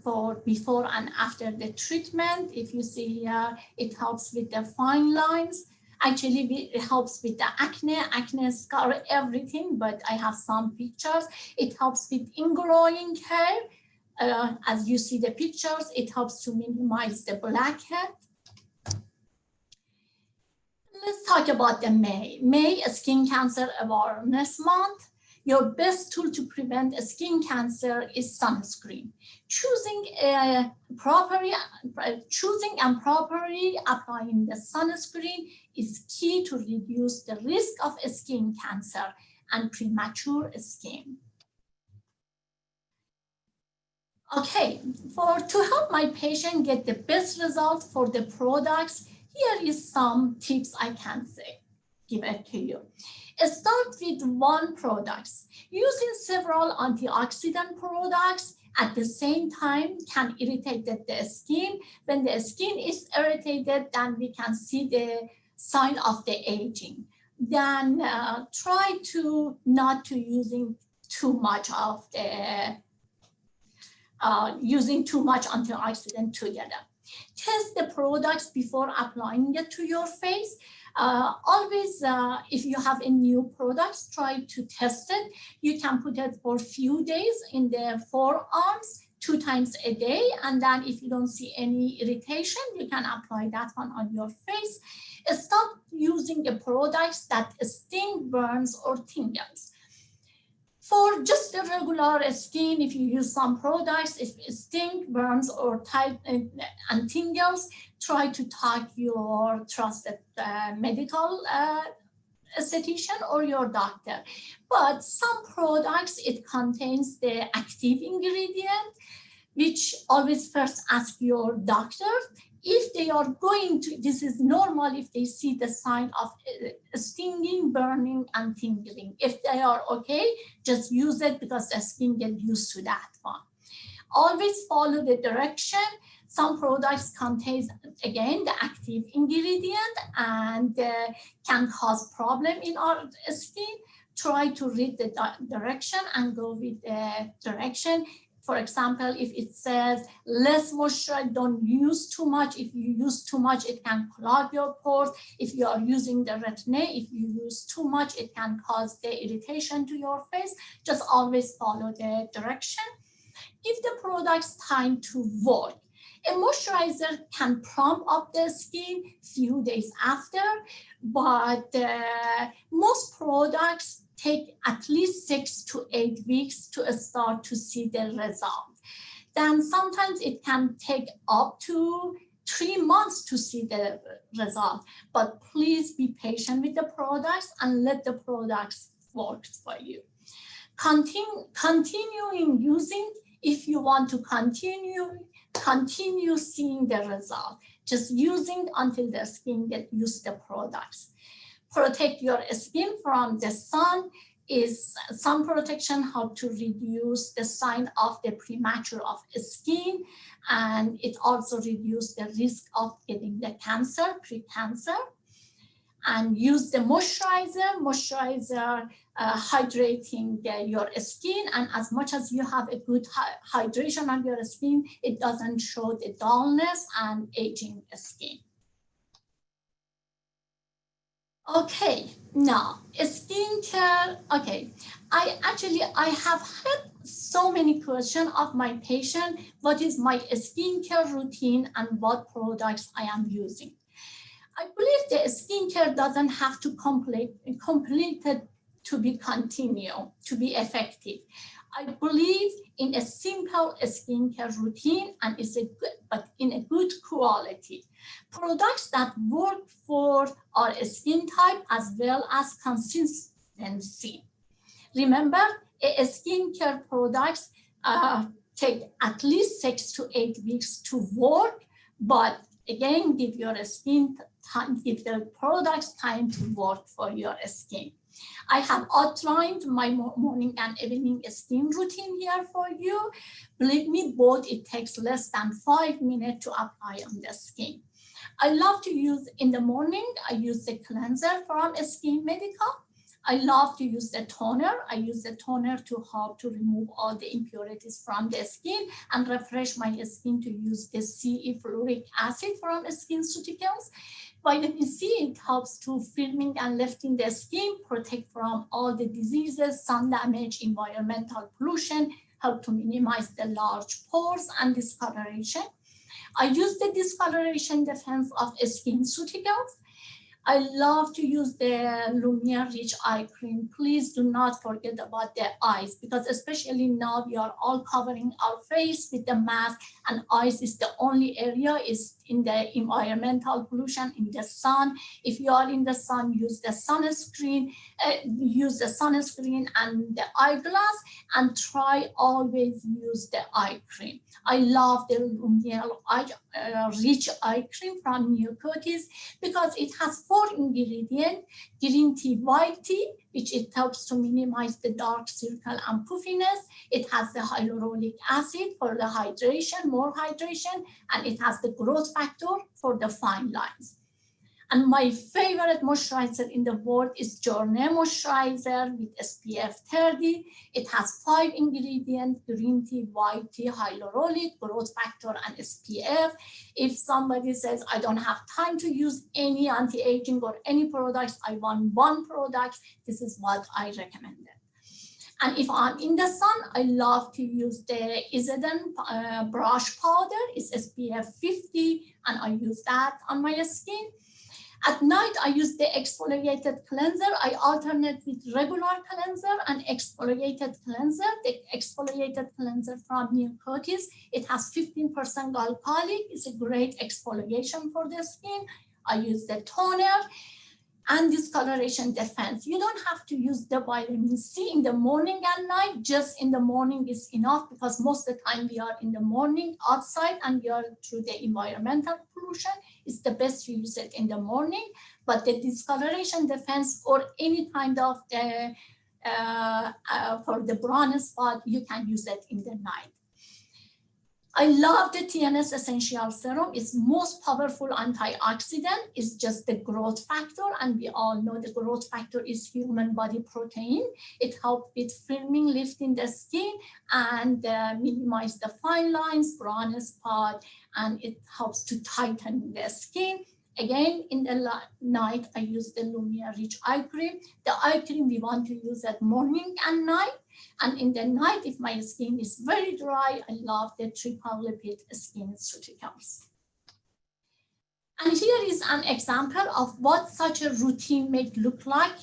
for before and after the treatment. If you see here, it helps with the fine lines. Actually, it helps with the acne scar, everything, but I have some pictures. It helps with ingrowing hair. As you see the pictures, it helps to minimize the blackhead. Let's talk about the May. May, Skin Cancer Awareness Month. Your best tool to prevent skin cancer is sunscreen. Choosing and properly applying the sunscreen is key to reduce the risk of skin cancer and premature skin. Okay, to help my patient get the best result for the products, here is some tips I can give it to you. Start with one product. Using several antioxidant products at the same time can irritate the skin. When the skin is irritated, then we can see the sign of the aging. Then try to not to using too much of the using too much antioxidant together. Test the products before applying it to your face. Always, if you have a new product, try to test it. You can put it for a few days in the forearms, 2 times a day. And then if you don't see any irritation, you can apply that one on your face. Stop using the products that sting, burns, or tingles. For just the regular skin, if you use some products, if it stings, burns, or and tingles, try to talk your trusted medical esthetician or your doctor. But some products, it contains the active ingredient, which always first ask your doctor. If they are going to, this is normal if they see the sign of stinging, burning, and tingling. If they are okay, just use it because the skin gets used to that one. Always follow the direction. Some products contain, again, the active ingredient and can cause problem in our skin. Try to read the direction and go with the direction. For example, if it says less moisture, don't use too much. If you use too much, it can clog your pores. If you are using the retin-A, if you use too much, it can cause the irritation to your face. Just always follow the direction. Give the products time to work. A moisturizer can plump up the skin few days after, but most products take at least 6 to 8 weeks to start to see the result. Then sometimes it can take up to 3 months to see the result. But please be patient with the products and let the products work for you. Continuing using, if you want to continue seeing the result, just using until the skin gets used to the products. Protect your skin from the sun. Sun protection help to reduce the sign of the premature of skin, and it also reduces the risk of getting the cancer, pre-cancer. And use the moisturizer hydrating your skin, and as much as you have a good hydration on your skin, it doesn't show the dullness and aging skin. Okay, now skincare. Okay, I have had so many questions of my patient. What is my skincare routine and what products I am using? I believe the skincare doesn't have to complete it to be effective. I believe in a simple skincare routine, and but in a good quality. Products that work for our skin type as well as consistency. Remember, skincare products take at least 6 to 8 weeks to work, but again, give your skin time, give the products time to work for your skin. I have outlined my morning and evening skin routine here for you. Believe me, both it takes less than 5 minutes to apply on the skin. I love to use in the morning, I use the cleanser from Skin Medical. I love to use the toner. I use the toner to help to remove all the impurities from the skin and refresh my skin to use the CE fluoric acid from SkinCeuticals. Vitamin C, it helps to firming and lifting the skin, protect from all the diseases, sun damage, environmental pollution, help to minimize the large pores and discoloration. I use the discoloration defense of SkinCeuticals. I love to use the Lumiere Rich Eye Cream. Please do not forget about the eyes, because especially now we are all covering our face with the mask, and eyes is the only area is in the environmental pollution, in the sun. If you are in the sun, use the sunscreen, and the eyeglass, and try always use the eye cream. I love the Lumiere Rich Eye Cream from Neocotis because it has 4 ingredients: green tea, white tea, which it helps to minimize the dark circle and puffiness. It has the hyaluronic acid for the hydration, more hydration, and it has the growth factor for the fine lines. And my favorite moisturizer in the world is Journey Moisturizer with SPF 30. It has 5 ingredients: green tea, white tea, hyaluronic, growth factor, and SPF. If somebody says, I don't have time to use any anti-aging or any products, I want one product, this is what I recommend. And if I'm in the sun, I love to use the Izadin brush powder. It's SPF 50, and I use that on my skin. At night, I use the exfoliated cleanser. I alternate with regular cleanser and exfoliated cleanser. The exfoliated cleanser from Neocotis, it has 15% glycolic. It's a great exfoliation for the skin. I use the toner and discoloration defense. You don't have to use the vitamin C in the morning and night. Just in the morning is enough, because most of the time we are in the morning outside and we are through the environmental pollution. It's the best to use it in the morning, but the discoloration defense or any kind of the for the brown spot, you can use it in the night. I love the TNS Essential Serum. It's most powerful antioxidant. It's just the growth factor, and we all know the growth factor is human body protein. It helps with firming, lifting the skin, and minimize the fine lines, brown spot, and it helps to tighten the skin. Again, in the night, I use the Lumiere Rich Eye Cream. The eye cream we want to use at morning and night. And in the night, if my skin is very dry, I love the triple lipid SkinCeuticals. And here is an example of what such a routine may look like.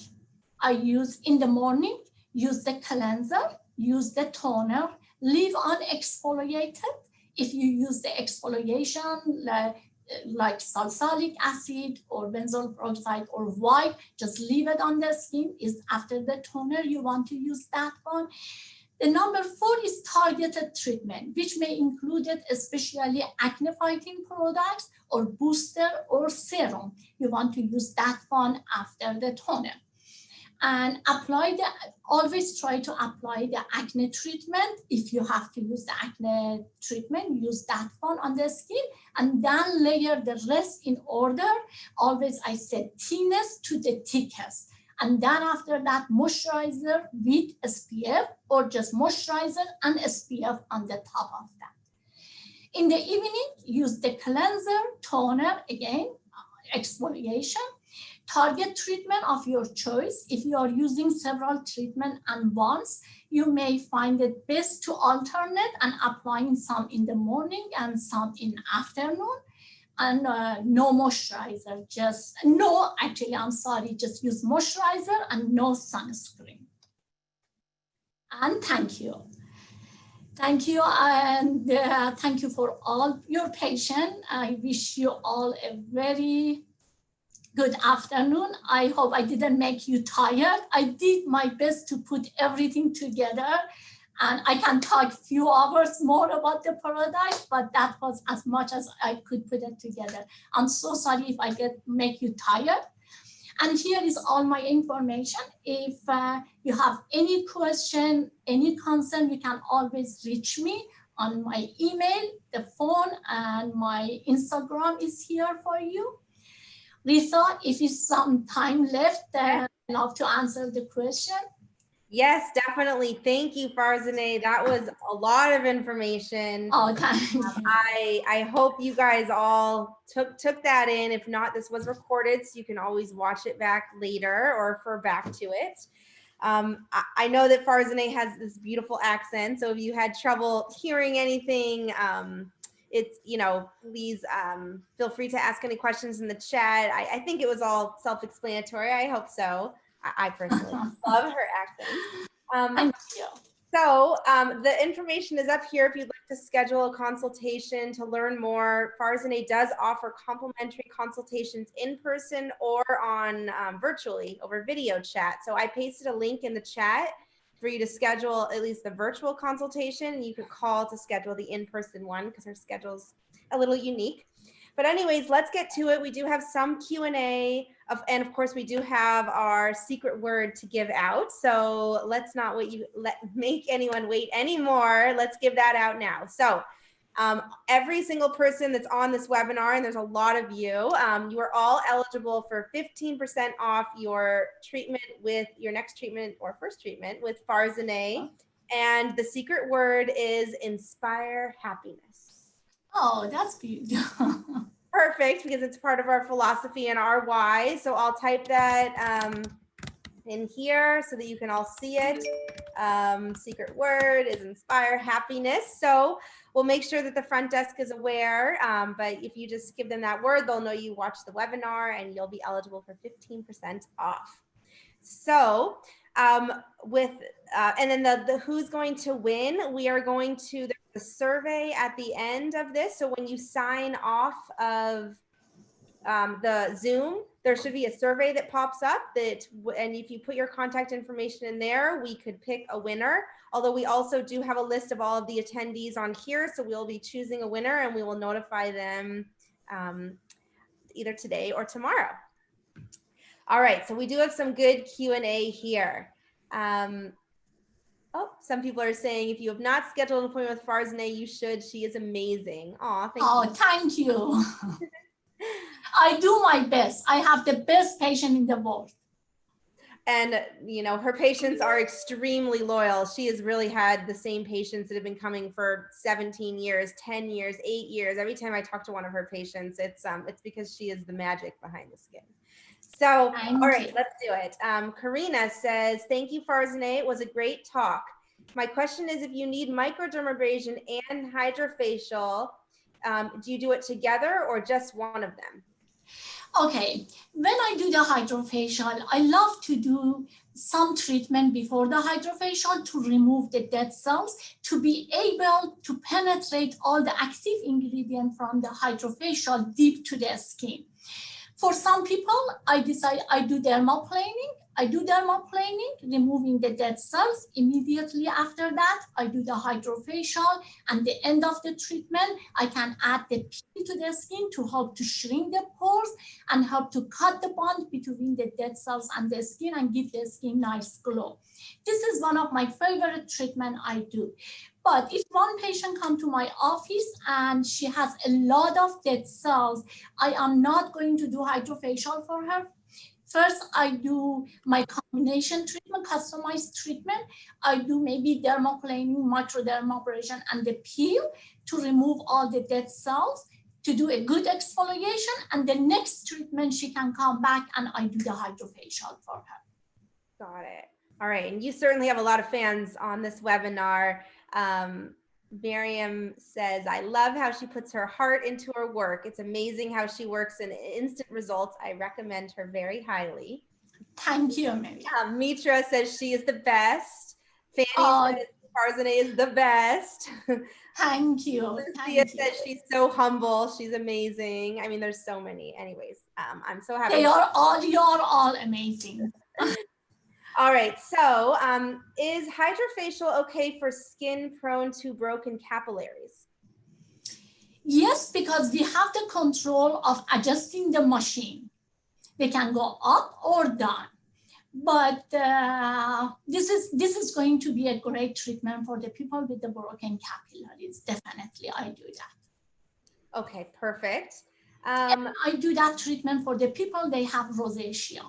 I use in the morning, use the cleanser, use the toner, leave unexfoliated. If you use the exfoliation, like salicylic acid or benzoyl peroxide or white, just leave it on the skin. Is after the toner, you want to use that one. The number 4 is targeted treatment, which may include it, especially acne fighting products or booster or serum. You want to use that one after the toner. And always try to apply the acne treatment. If you have to use the acne treatment, use that one on the skin, and then layer the rest in order. Always I said thinnest to the thickest. And then after that, moisturizer with SPF, or just moisturizer and SPF on the top of that. In the evening, use the cleanser, toner, again, exfoliation. Target treatment of your choice. If you are using several treatments at once, you may find it best to alternate and applying some in the morning and some in afternoon. And no moisturizer, just use moisturizer and no sunscreen. And thank you. Thank you, and thank you for all your patience. I wish you all a very good afternoon. I hope I didn't make you tired. I did my best to put everything together, and I can talk a few hours more about the product, but that was as much as I could put it together. I'm so sorry if I make you tired. And here is all my information. If you have any question, any concern, you can always reach me on my email, the phone, and my Instagram is here for you. Lisa, if you some time left, I'd love to answer the question. Yes, definitely. Thank you, Farzaneh. That was a lot of information. Oh, thank you. I hope you guys all took that in. If not, this was recorded, so you can always watch it back later or refer back to it. I know that Farzaneh has this beautiful accent, so if you had trouble hearing anything, it's, please feel free to ask any questions in the chat. I think it was all self-explanatory. I hope so. I personally love her accent. Thank you. So the information is up here if you'd like to schedule a consultation to learn more. Farzaneh does offer complimentary consultations in person or on virtually over video chat. So I pasted a link in the chat for you to schedule at least the virtual consultation. You could call to schedule the in-person one because her schedule's a little unique. But anyways, let's get to it. We do have some Q&A, and of course we do have our secret word to give out. So let's not make anyone wait anymore. Let's give that out now. So every single person that's on this webinar, and there's a lot of you, you are all eligible for 15% off your treatment with your next treatment or first treatment with Farzaneh. And the secret word is inspire happiness. Oh, that's beautiful. Perfect, because it's part of our philosophy and our why. So I'll type that in here so that you can all see it. Secret word is inspire happiness. So we'll make sure that the front desk is aware. But if you just give them that word, they'll know you watched the webinar and you'll be eligible for 15% off. So and then the who's going to win, we are going to, there's a survey at the end of this. So when you sign off of the Zoom, there should be a survey that pops up and if you put your contact information in there, we could pick a winner. Although we also do have a list of all of the attendees on here. So we'll be choosing a winner and we will notify them either today or tomorrow. All right, so we do have some good Q&A here. Some people are saying if you have not scheduled an appointment with Farzaneh, you should. She is amazing. Thank you. I do my best. I have the best patient in the world. And, her patients are extremely loyal. She has really had the same patients that have been coming for 17 years, 10 years, 8 years. Every time I talk to one of her patients, it's because she is the magic behind the skin. So, all right, let's do it. Karina says, thank you, Farzaneh. It was a great talk. My question is, if you need microdermabrasion and Hydrafacial, do you do it together or just one of them? Okay, when I do the Hydrafacial, I love to do some treatment before the Hydrafacial to remove the dead cells, to be able to penetrate all the active ingredient from the Hydrafacial deep to the skin. For some people, I decide I do dermaplaning. I do dermaplaning, removing the dead cells. Immediately after that, I do the Hydrafacial. And the end of the treatment, I can add the peel to the skin to help to shrink the pores and help to cut the bond between the dead cells and the skin and give the skin nice glow. This is one of my favorite treatment I do. But if one patient comes to my office and she has a lot of dead cells, I am not going to do Hydrafacial for her. First, I do my combination treatment, customized treatment. I do maybe dermaplaning, microdermabrasion, and the peel to remove all the dead cells, to do a good exfoliation. And the next treatment, she can come back and I do the Hydrafacial for her. Got it. All right. And you certainly have a lot of fans on this webinar. Miriam says, I love how she puts her heart into her work. It's amazing how she works in instant results. I recommend her very highly. Thank you, Miriam. Mitra says she is the best. Fanny says Farzaneh is the best. Thank you. Lucia says she's so humble. She's amazing. I mean, there's so many. Anyways, I'm so happy. You're all amazing. All right, so is Hydrafacial okay for skin prone to broken capillaries? Yes, because we have the control of adjusting the machine. They can go up or down. But this is going to be a great treatment for the people with the broken capillaries. Definitely, I do that. Okay, perfect. I do that treatment for the people they have rosacea.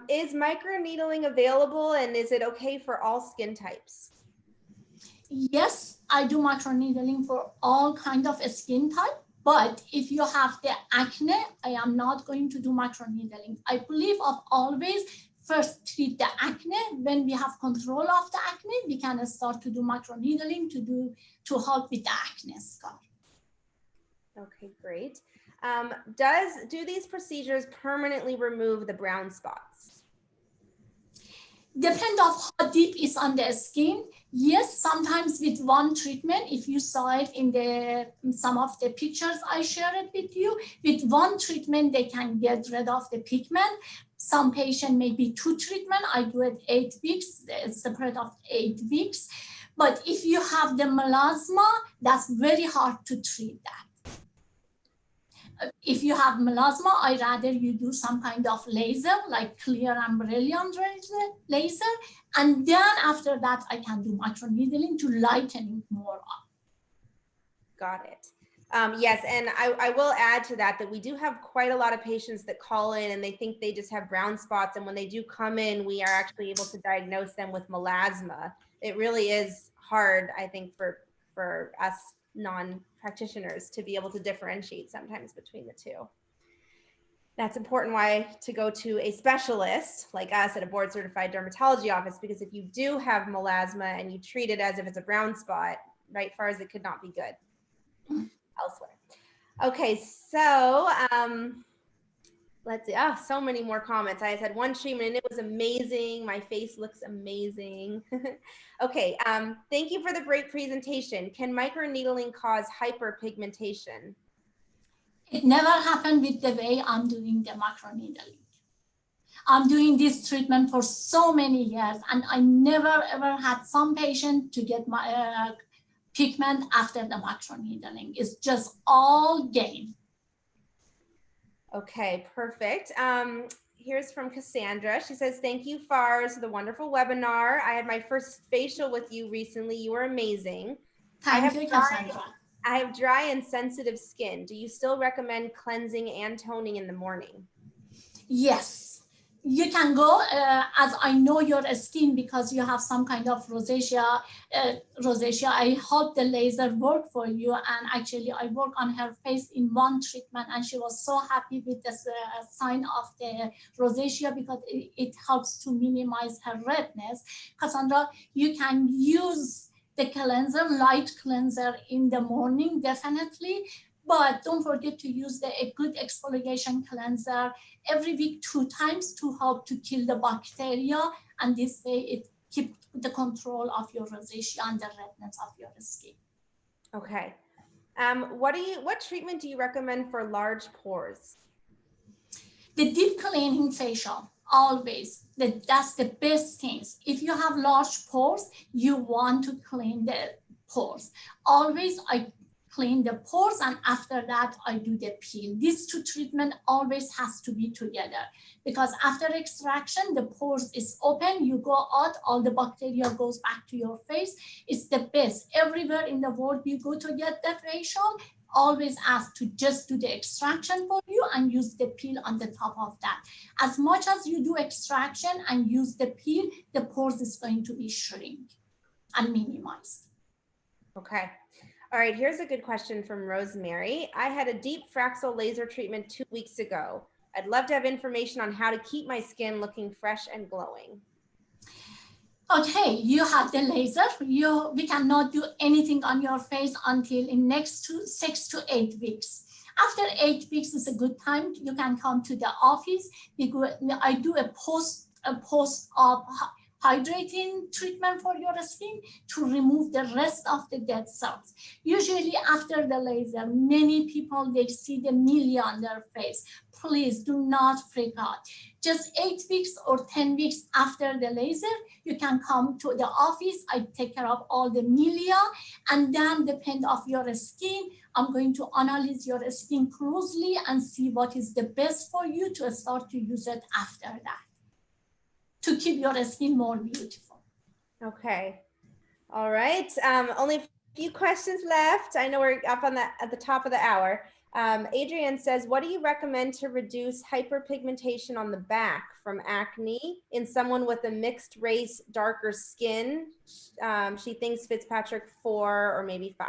Is microneedling available, and is it okay for all skin types? Yes, I do microneedling for all kind of skin type. But if you have the acne, I am not going to do microneedling. I believe of always first treat the acne. When we have control of the acne, we can start to do microneedling to help with the acne scar. Okay, great. Do these procedures permanently remove the brown spots? Depend of how deep is on the skin. Yes, sometimes with one treatment, if you saw it in some of the pictures I shared with you, with one treatment, they can get rid of the pigment. Some patient maybe 2 treatment. I do it 8 weeks, separate of 8 weeks. But if you have the melasma, that's very hard to treat that. If you have melasma, I rather you do some kind of laser, like clear and brilliant laser. And then after that, I can do microneedling to lighten it more up. Got it. Yes, and I will add to that we do have quite a lot of patients that call in and they think they just have brown spots. And when they do come in, we are actually able to diagnose them with melasma. It really is hard, I think, for us non-practitioners to be able to differentiate sometimes between the two. That's important why to go to a specialist like us at a board certified dermatology office, because if you do have melasma and you treat it as if it's a brown spot, right, far as it could not be good elsewhere. Okay, so let's see. Oh, so many more comments. I had one treatment and it was amazing. My face looks amazing. Okay, thank you for the great presentation. Can microneedling cause hyperpigmentation? It never happened with the way I'm doing the microneedling. I'm doing this treatment for so many years, and I never ever had some patient to get my pigment after the microneedling. It's just all gain. Okay, perfect. Here's from Cassandra. She says, thank you, Fars, for the wonderful webinar. I had my first facial with you recently. You were amazing. Thank you, Cassandra. I have dry and sensitive skin. Do you still recommend cleansing and toning in the morning? Yes. You can go, as I know your skin because you have some kind of rosacea. I hope the laser work for you. And actually, I work on her face in one treatment, and she was so happy with the sign of the rosacea because it helps to minimize her redness. Cassandra, you can use the cleanser, light cleanser in the morning, definitely. But don't forget to use a good exfoliation cleanser every week 2 times to help to kill the bacteria. And this way it keeps the control of your rosacea and the redness of your skin. Okay. What treatment do you recommend for large pores? The deep cleaning facial, always. That's the best things. If you have large pores, you want to clean the pores. Always I clean the pores, and after that I do the peel. These 2 treatments always has to be together, because after extraction the pores is open, you go out, all the bacteria goes back to your face. It's the best. Everywhere in the world you go to get the facial, always ask to just do the extraction for you and use the peel on the top of that. As much as you do extraction and use the peel, the pores is going to be shrink and minimized. Okay. All right, here's a good question from Rosemary. I had a deep Fraxel laser treatment 2 weeks ago. I'd love to have information on how to keep my skin looking fresh and glowing. Okay, you have the laser. We cannot do anything on your face until in next 6 to 8 weeks. After 8 weeks is a good time. You can come to the office. I do a post-op hydrating treatment for your skin to remove the rest of the dead cells. Usually after the laser, many people, they see the milia on their face. Please do not freak out. Just 8 weeks or 10 weeks after the laser, you can come to the office. I take care of all the milia, and then depend of your skin, I'm going to analyze your skin closely and see what is the best for you to start to use it after that, to keep your skin more beautiful. Okay. All right. Only a few questions left. I know we're up on at the top of the hour. Adrienne says, what do you recommend to reduce hyperpigmentation on the back from acne in someone with a mixed race, darker skin? She thinks Fitzpatrick 4 or maybe 5.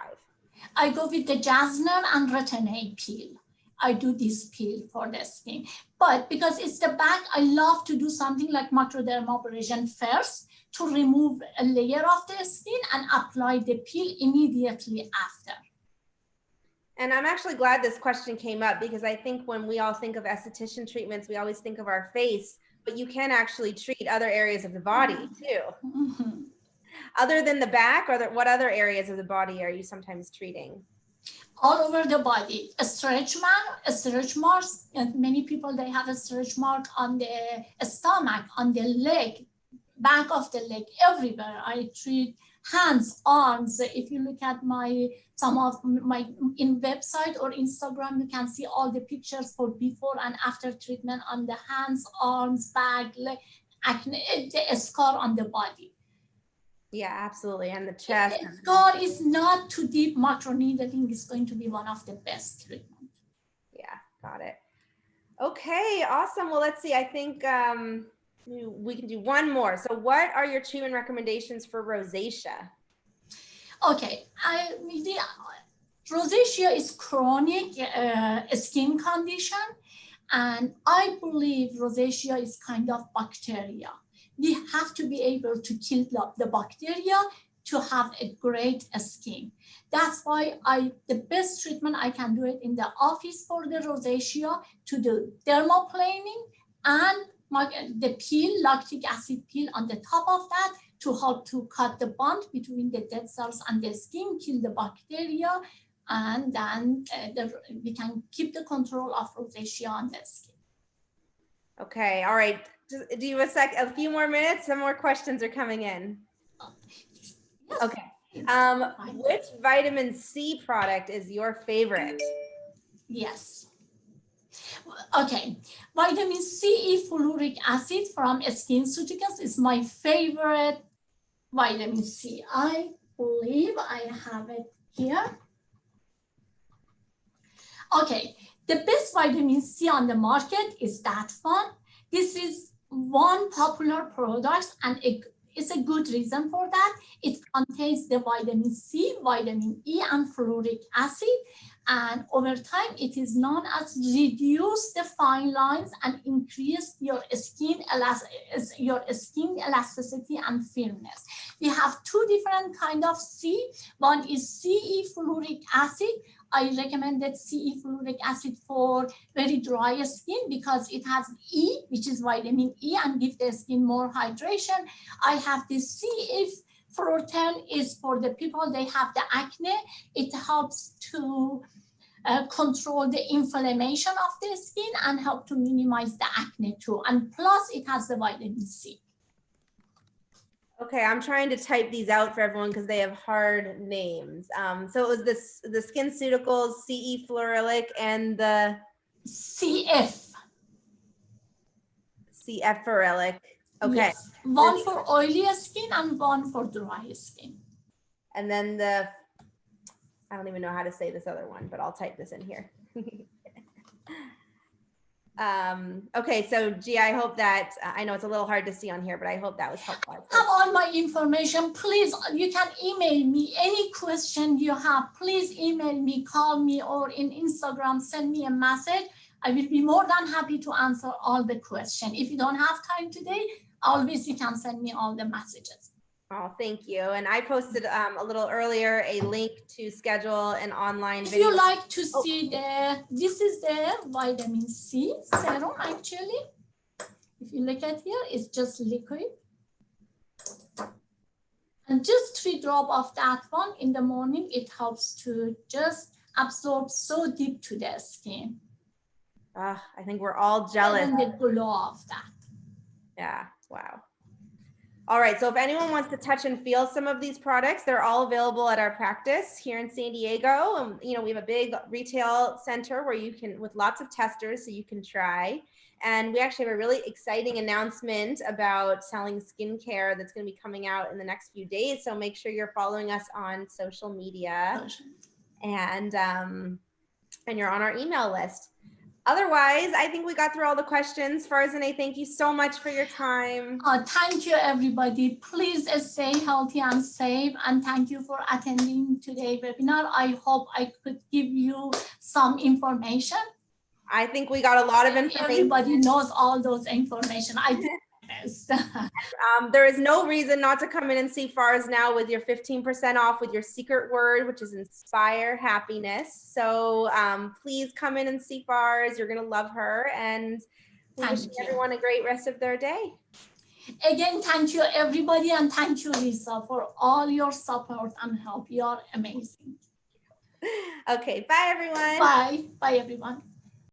I go with the jasmine and retin-A peel. I do this peel for the skin. But because it's the back, I love to do something like Microdermabrasion first to remove a layer of the skin and apply the peel immediately after. And I'm actually glad this question came up, because I think when we all think of esthetician treatments, we always think of our face, but you can actually treat other areas of the body too. Mm-hmm. Other than the back, or what other areas of the body are you sometimes treating? All over the body, a stretch marks, and many people, they have a stretch mark on the stomach, on the leg, back of the leg, everywhere. I treat hands, arms. If you look at some of my website or Instagram, you can see all the pictures for before and after treatment on the hands, arms, back, leg, acne, the scar on the body. Yeah, absolutely. And the chest. If the scar is not too deep, microneedling is going to be one of the best treatment. Yeah, got it. Okay, awesome. Well, let's see. I think we can do one more. So what are your treatment recommendations for rosacea? Okay, rosacea is chronic skin condition, and I believe rosacea is kind of bacteria. We have to be able to kill the bacteria to have a great skin. That's why the best treatment I can do it in the office for the rosacea, to do dermaplaning and the peel, lactic acid peel on the top of that, to help to cut the bond between the dead cells and the skin, kill the bacteria, and then we can keep the control of rosacea on the skin. Okay, all right. Do you have a few more minutes? Some more questions are coming in. Yes. Okay. Which vitamin C product is your favorite? Yes. Okay. Vitamin C fuluric acid from SkinCeuticals is my favorite vitamin C. I believe I have it here. Okay. The best vitamin C on the market is that one. This is one popular product, and it's a good reason for that. It contains the vitamin C, vitamin E, and fuluric acid. And over time, it is known as reduce the fine lines and increase your skin elasticity and firmness. We have two different kinds of C. One is CE fuluric acid. I recommended CE fuluric acid for very dry skin because it has E, which is vitamin E, and give the skin more hydration. I have the CE Fluor10 is for the people, they have the acne. It helps to control the inflammation of the skin and help to minimize the acne too. And plus it has the vitamin C. Okay, I'm trying to type these out for everyone because they have hard names. So it was the SkinCeuticals, CE Fluorilic, and the CF. CF Fluorilic. Okay. Yes. One for oily skin and one for dry skin. And then I don't even know how to say this other one, but I'll type this in here. Okay, so G, I hope that, I know it's a little hard to see on here, but I hope that was helpful. Have all my information. Please, you can email me any question you have. Please email me, call me, or in Instagram, send me a message. I will be more than happy to answer all the questions. If you don't have time today, always you can send me all the messages. Oh, thank you. And I posted a little earlier a link to schedule an online If video. you like to see this is the vitamin C serum actually. If you look at here, it's just liquid. And just 3 drops of that one in the morning, it helps to just absorb so deep to the skin. I think we're all jealous. And the glow of that. Yeah, wow. All right, so if anyone wants to touch and feel some of these products, they're all available at our practice here in San Diego. You know, we have a big retail center where you can, with lots of testers, so you can try. And we actually have a really exciting announcement about selling skincare that's going to be coming out in the next few days. So make sure you're following us on social media and you're on our email list. Otherwise, I think we got through all the questions. Farzaneh, thank you so much for your time. Thank you, everybody. Please stay healthy and safe. And thank you for attending today's webinar. I hope I could give you some information. I think we got a lot of information. Everybody knows all those information. I do this. There is no reason not to come in and see Farz now with your 15% off with your secret word, which is inspire happiness. So please come in and see Farz. You're going to love her. And we wish everyone a great rest of their day. Again, thank you, everybody. And thank you, Lisa, for all your support and help. You are amazing. Okay. Bye, everyone. Bye. Bye, everyone.